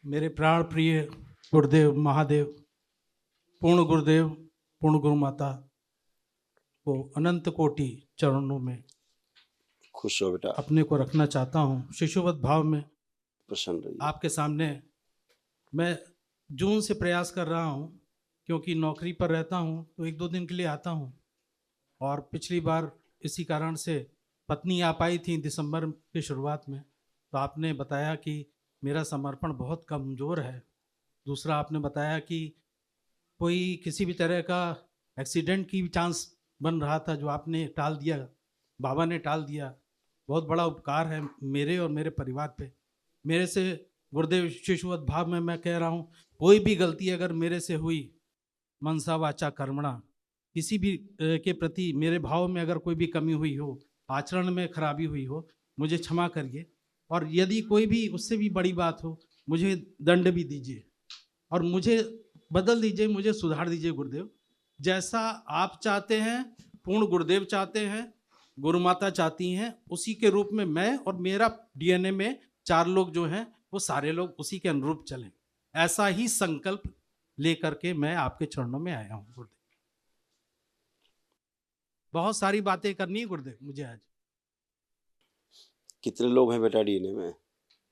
मेरे प्राण प्रिय गुरुदेव महादेव, पूर्ण गुरुदेव, पूर्ण गुरु माता को अनंत कोटि चरणों में खुश हो बेटा, अपने को रखना चाहता हूँ। शिशुवत भाव में प्रसन्न रहिए। आपके सामने मैं जून से प्रयास कर रहा हूँ, क्योंकि नौकरी पर रहता हूँ तो एक दो दिन के लिए आता हूँ। और पिछली बार इसी कारण से पत्नी आ पाई थी दिसंबर की शुरुआत में, तो आपने बताया कि मेरा समर्पण बहुत कमज़ोर है। दूसरा आपने बताया कि कोई किसी भी तरह का एक्सीडेंट की चांस बन रहा था, जो आपने टाल दिया, बाबा ने टाल दिया। बहुत बड़ा उपकार है मेरे और मेरे परिवार पे। मेरे से गुरुदेव शिशुवत भाव में मैं कह रहा हूँ, कोई भी गलती अगर मेरे से हुई, मनसा वाचा कर्मणा, किसी भी के प्रति मेरे भाव में अगर कोई भी कमी हुई हो, आचरण में खराबी हुई हो, मुझे क्षमा करिए। और यदि कोई भी उससे भी बड़ी बात हो, मुझे दंड भी दीजिए और मुझे बदल दीजिए, मुझे सुधार दीजिए गुरुदेव। जैसा आप चाहते हैं, पूर्ण गुरुदेव चाहते हैं, गुरु माता चाहती हैं, उसी के रूप में मैं और मेरा डीएनए में 4 लोग जो हैं, वो सारे लोग उसी के अनुरूप चलें। ऐसा ही संकल्प लेकर के मैं आपके चरणों में आया हूँ गुरुदेव। बहुत सारी बातें करनी है गुरुदेव मुझे आज। कितने लोग हैं बेटा डीएनए में?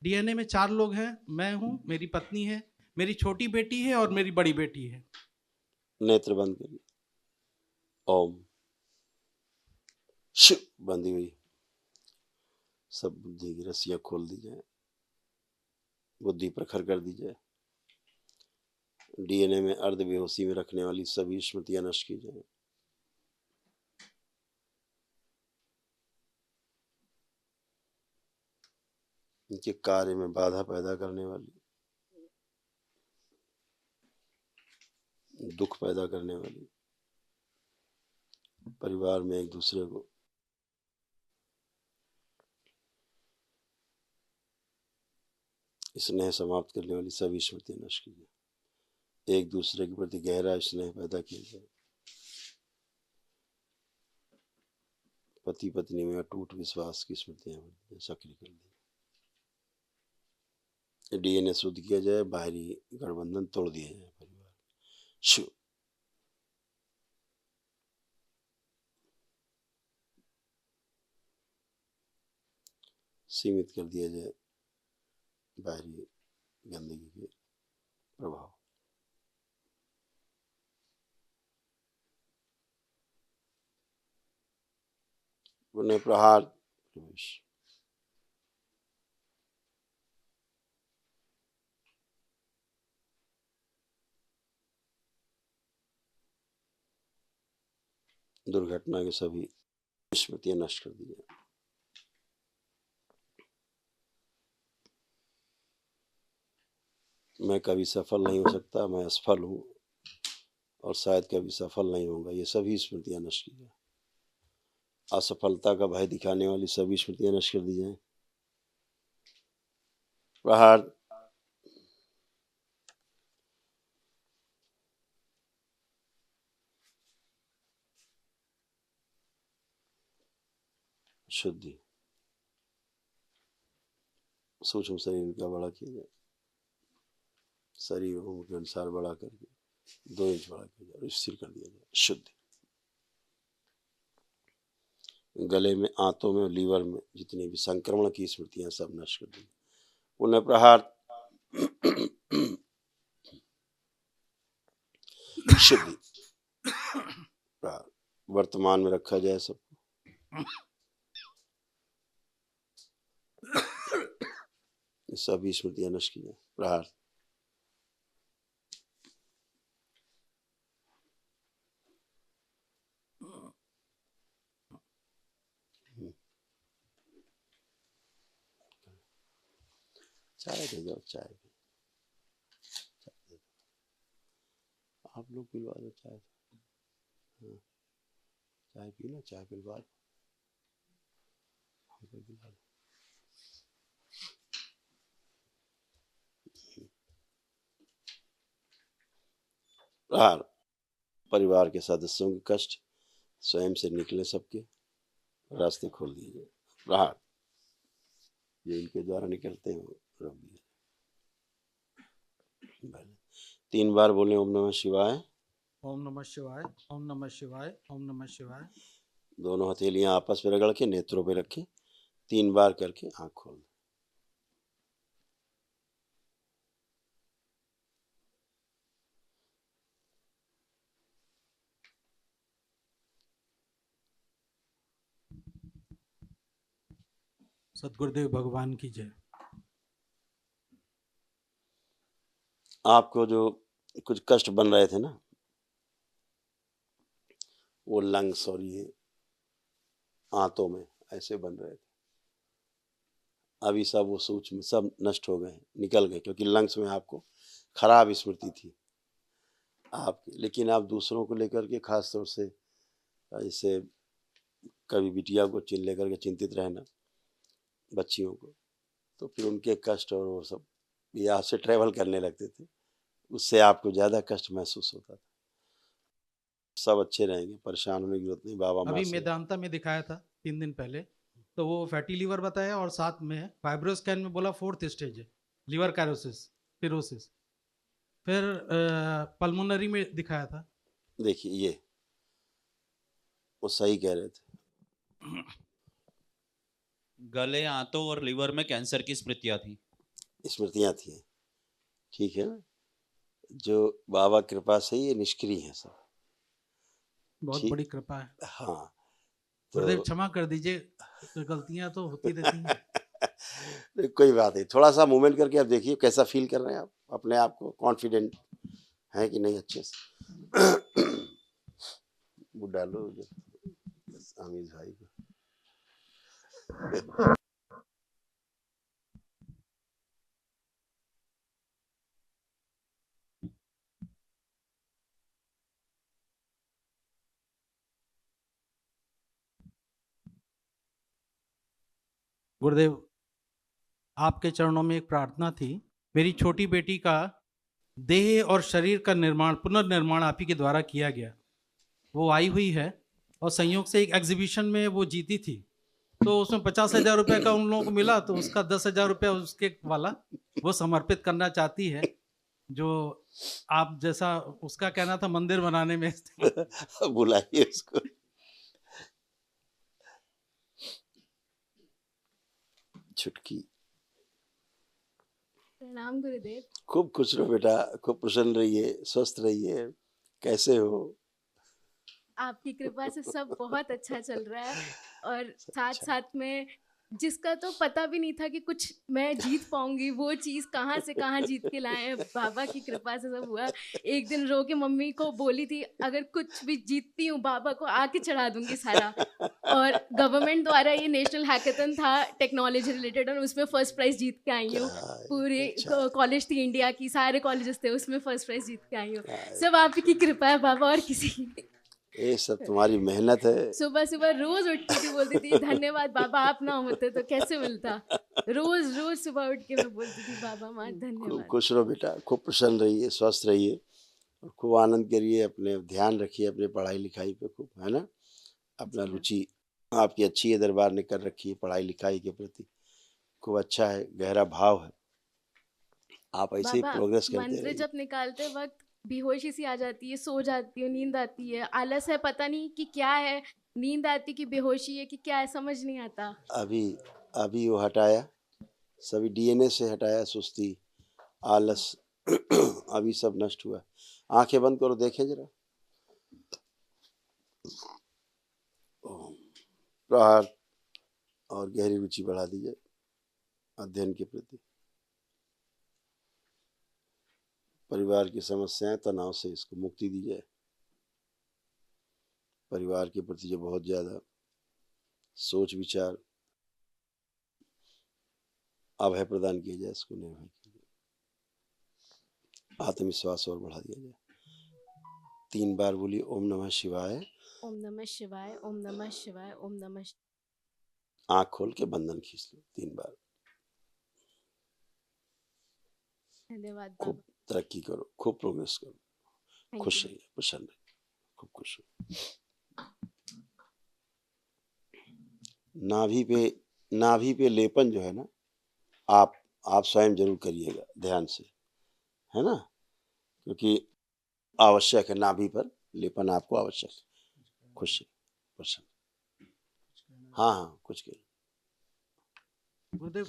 डीएनए में 4 लोग हैं, मैं हूँ, मेरी पत्नी है, मेरी छोटी बेटी है और मेरी बड़ी बेटी है। नेत्र बंद करिए। ओम। शिव। बंदी हुई सब बुद्धि की रस्सियां खोल दी जाए, बुद्धि प्रखर कर दी जाए। डीएनए में अर्ध बेहोशी में रखने वाली सभी स्मृतियां नष्ट की जाए। इनके कार्य में बाधा पैदा करने वाली, दुख पैदा करने वाली, परिवार में एक दूसरे को स्नेह समाप्त करने वाली सभी स्मृतियां नष्ट की जाए। एक दूसरे के प्रति गहरा स्नेह पैदा किया जाए। पति पत्नी में अटूट विश्वास की स्मृतियां सक्रिय कर दी। डीएनए शुद्ध किया जाए, बाहरी गठबंधन तोड़ दिया जाए। परिवार शिव। सीमित कर दिया जाए बाहरी गंदगी के प्रभाव। पुनः प्रहार प्रवेश। दुर्घटना के सभी स्मृतियां नष्ट कर दी जाए। मैं कभी सफल नहीं हो सकता, मैं असफल हूं और शायद कभी सफल नहीं होगा, ये सभी स्मृतियां नष्ट की जाए। असफलता का भय दिखाने वाली सभी स्मृतियां नष्ट कर दी जाए। प्रहार। शुद्धि। सूक्ष्म शरीर का बड़ा किया जाए, शरीर ओम के अनुसार बड़ा करके 2 इंच बड़ा किया जाए और स्थिर कर दिया जाए। शुद्धि। गले में, आंतों में और लीवर में जितनी भी संक्रमण की स्मृतियां सब नष्ट कर दी। पुनः प्रहार। शुद्धि। प्रहार। वर्तमान में रखा जाए सबको, सभी स्मृतियां नष्ट की जाए। प्रहार। चाय दे जाओ, चाय आप लोग पिलवा दो चाय। हाँ, चाय पीना, चाय पिलवा दो, हमको पिला दो। प्रहार। परिवार के सदस्यों के कष्ट स्वयं से निकले, सबके रास्ते खोल दिए जाए। प्रहार। जो इनके द्वारा निकलते हैं रोक दिए। 3 बार बोले ओम नमः शिवाय। ओम नमः शिवाय, ओम नमः शिवाय, ओम नमः शिवाय। दोनों हथेलियां आपस में रगड़ के नेत्रों पे रखें, 3 बार करके आंख खोल दें। सदगुरुदेव भगवान की जय। आपको जो कुछ कष्ट बन रहे थे ना, वो लंग्स और ये आंतों में ऐसे बन रहे थे, अभी सब वो सूक्ष्म सब नष्ट हो गए, निकल गए, क्योंकि लंग्स में आपको खराब स्मृति थी आपकी। लेकिन आप दूसरों को लेकर के खास तौर से जैसे कभी बिटिया को लेकर के चिंतित रहना, बच्चियों को, तो फिर उनके कष्ट और वो सब ये आपसे ट्रैवल करने लगते थे, उससे आपको ज़्यादा कष्ट महसूस होता था। सब अच्छे रहेंगे, परेशान होने की जरूरत नहीं। बाबा माँ अभी से मेदांता में दिखाया था 3 दिन पहले, तो वो फैटी लीवर बताया और साथ में फाइब्रोस्कैन में बोला 4th स्टेज है, लीवर कैरोसिस, फिरोसिस। फिर पल्मोनरी में दिखाया था। देखिए ये वो सही कह रहे थे, गले, आंतों और लीवर में कैंसर की स्मृतियां थी, स्मृतियाँ थी, ठीक है ना। जो बाबा कृपा से ये निष्क्रिय है सब, बहुत ठीक। बड़ी कृपा है। हाँ गुरुदेव तो क्षमा कर दीजिए, तो गलतियां तो होती रहती हैं। कोई बात नहीं, थोड़ा सा मूवमेंट करके आप देखिए कैसा फील कर रहे हैं आप, अपने आप को कॉन्फिडेंट है कि नहीं अच्छे से। वो डालो आमिर भाई को। गुरुदेव, आपके चरणों में एक प्रार्थना थी। मेरी छोटी बेटी का देह और शरीर का निर्माण, पुनर्निर्माण आप ही के द्वारा किया गया। वो आई हुई है और संयोग से एक एग्जीबिशन में वो जीती थी, तो उसमें 50,000 रुपये का उन लोगों को मिला, तो उसका 10,000 रुपया उसके वाला वो समर्पित करना चाहती है, जो आप जैसा उसका कहना था मंदिर बनाने में। बुलाइए उसको। छुटकी, प्रणाम गुरुदेव। खूब खुश रहो बेटा, खूब प्रसन्न रहिए, स्वस्थ रहिए। कैसे हो? आपकी कृपा से सब बहुत अच्छा चल रहा है, और साथ अच्छा। साथ में जिसका तो पता भी नहीं था कि कुछ मैं जीत पाऊंगी, वो चीज़ कहाँ से कहाँ जीत के लाए हैं। बाबा की कृपा से सब हुआ। एक दिन रो के मम्मी को बोली थी, अगर कुछ भी जीतती हूँ बाबा को आके चढ़ा दूंगी सारा। और गवर्नमेंट द्वारा ये नेशनल हैकेथन था टेक्नोलॉजी रिलेटेड, और उसमें फर्स्ट प्राइज जीत के आई हूँ। पूरे अच्छा। कॉलेज थी इंडिया की, सारे कॉलेजेस थे, उसमें फर्स्ट प्राइज जीत के आई हूँ। हाँ, सब आपकी कृपा है बाबा, और किसी की। ये सब तुम्हारी मेहनत है। सुबह सुबह रोज उठती थी, बोलती थी धन्यवाद बाबा, आप ना होते तो कैसे मिलता। रोज रोज सुबह उठ के मैं बोलती थी बाबा माँ खूब धन्यवाद। खुश रहो बेटा, खूब प्रसन्न रहिए, स्वस्थ रहिए, और खूब आनंद करिए, अपने ध्यान रखिए अपने पढ़ाई लिखाई पे खूब, है ना। अपना रुचि आपकी अच्छी है, दरबार ने कर रखी है पढ़ाई लिखाई के प्रति, खूब अच्छा है, गहरा भाव है। आप ऐसे ही बाबा प्रोग्रेस करते मंत्र रहिए। जब निकालते वक्त बेहोशी सी आ जाती है, सो जाती हूँ, नींद आती है, आलस है, पता नहीं कि क्या है, नींद आती कि बेहोशी है कि क्या है, समझ नहीं आता। अभी अभी वो हटाया, सभी डीएनए से हटाया, सुस्ती, आलस, अभी सब नष्ट हुआ। आंखें बंद करो, देखें जरा। प्रहार और गहरी रुचि बढ़ा दीजिए अध्ययन के प्रति। परिवार की समस्याएं, तनाव से इसको मुक्ति दी जाए। परिवार के प्रति जो बहुत ज्यादा सोच विचार, अभय प्रदान किया जाए, इसको निर्भय किया जाए, आत्मविश्वास और बढ़ा दिया जाए। 3 बार बोलिए ओम नमः शिवाय। ओम नमः शिवाय, ओम नमः शिवाय, ओम नमः शिवाय। आंख खोल के बंधन खींच लो 3 बार। धन्यवाद खूब बाबा। तरक्की करो, खूब प्रोग्रेस करो, थैंक खुश यू। रहिए, प्रसन्न रहिए, खूब खुश रहिए। नाभि पे लेपन जो है ना, आप स्वयं जरूर करिएगा ध्यान से, है ना। क्योंकि आवश्यक है, नाभि पर लेपन आपको आवश्यक है। खुश प्रसन्न। हाँ हाँ, कुछ के गुरुदेव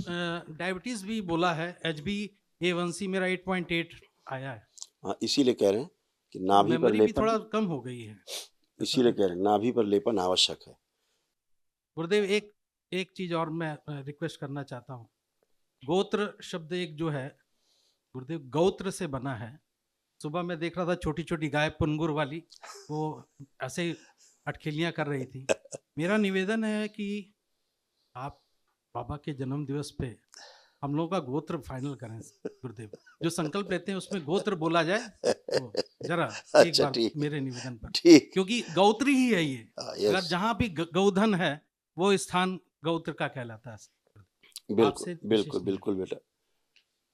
डायबिटीज भी बोला है, HbA1c मेरा 8.8 आया है, हाँ, इसीलिए कह रहे हैं कि नाभि पर मेमोरी भी लेपन, थोड़ा कम हो गई है। इसीलिए कह रहे हैं नाभि पर लेपन आवश्यक है। गुरुदेव एक चीज और मैं रिक्वेस्ट करना चाहता हूँ। गोत्र शब्द एक जो है गुरुदेव गौत्र से बना है। सुबह मैं देख रहा था छोटी छोटी गाय पुनगुर वाली, वो ऐसे ही अटखेलियां कर रही थी। मेरा निवेदन है कि आप बाबा के जन्म दिवस पे हम लोगों का गोत्र फाइनल करें गुरुदेव। जो संकल्प लेते हैं उसमें गोत्र बोला जाए, तो जरा एक अच्छा, बार ठीक मेरे निवेदन पर, ठीक। क्योंकि गौत्री ही है ये। यस, अगर जहाँ भी गौधन है वो स्थान गौत्र का कहलाता है। बिल्कुल आपसे बिल्कुल विशेष बिल्कुल बेटा,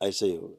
ऐसे ही होगा।